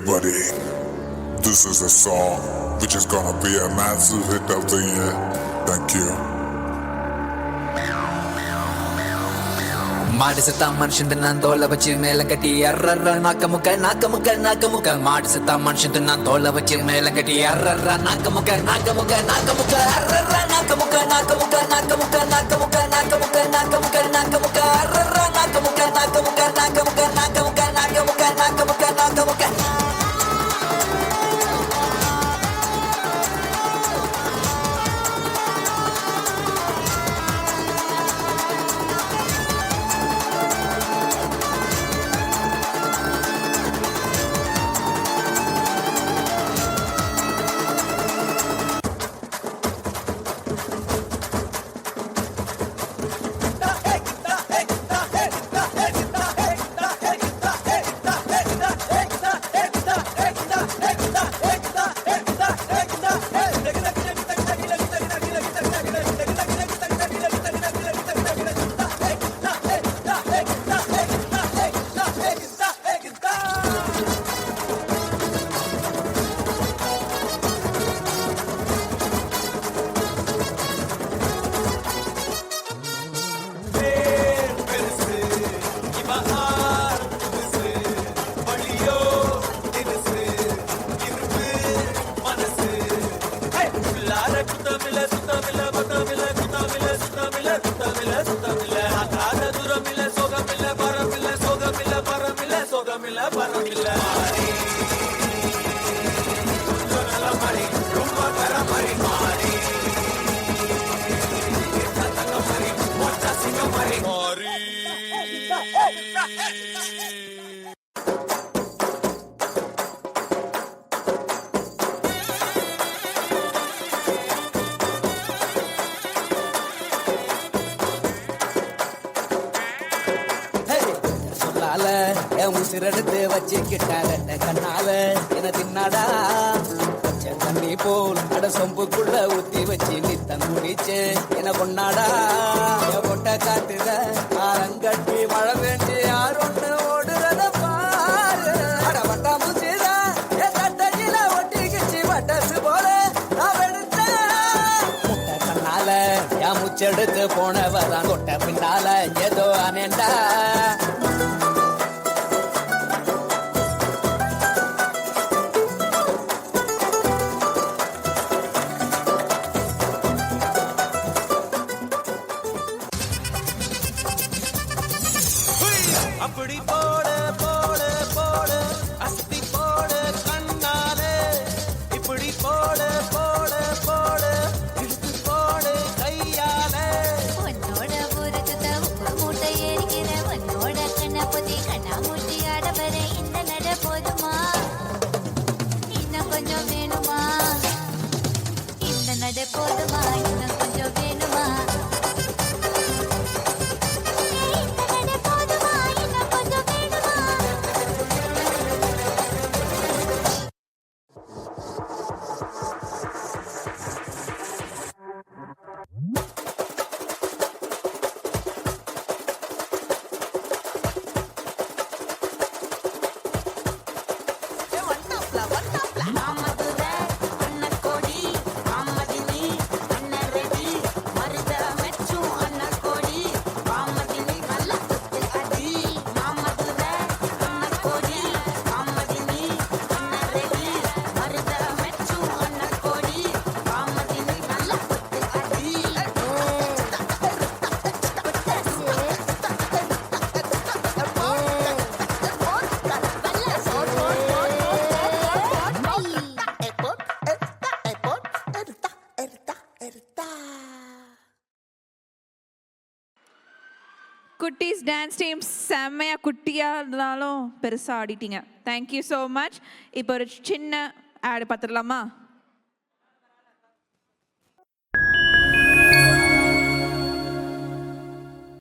everybody. This is a song which is gonna be a massive hit of the year. Thank you. மாடு செத்தா மனுஷன் நான் தோலை வச்சு மேல கட்டி அர்ற நாக்க முக்க மாடு செத்தா மனுஷன் நான் தோலை வச்சு மேல கட்டி அர்ற நாக்க முக்க அர்ற நாக்க முக்க அர்ற நாக்க முக்க உசிரெடுத்து வச்சுக்கிட்டாங்க கண்ணால என தின்னாடா பச்சை தண்ணி போல் அட சொம்புக்குள்ள ஊத்தி வச்சு நித்தம் குடிச்சு என கொண்டாடா பொட்ட காட்டுத ஆரங்கட்டி மழை வேண்டி யாரொன்னு ஓடுறத பாரு அட வட்டா முச்சிதா என் கட்டையில ஒட்டிக்கிச்சு பட்டசு போல முட்டை கண்ணால என் முச்செடுத்து போனவதான் கொட்ட பின்னால ஏதோ அனேண்டா அப்படி போடு போடு போடு அஸ்தி போடு கண்ணாலே இப்படி போடு போடு போடு இழுத்து போடு கையாலே உன்னோட ஊருக்கு உப்பு மூட்டை ஏறிக்கிற உன்னோட கண்ண பொதி கண்ணா மூட்டி ஆடவர இந்த நட போதுமா இன்னும் கொஞ்சம் வேணுமா இந்த நட போதுமா இன்னும் கொஞ்சம் வேணுமா குட்டீஸ் டான்ஸ் டீம் செம்மையா குட்டியாக இருந்தாலும் பெருசாக ஆடிட்டீங்க. Thank you so much. இப்போ ஒரு சின்ன ஆடு பார்த்துடலாமா?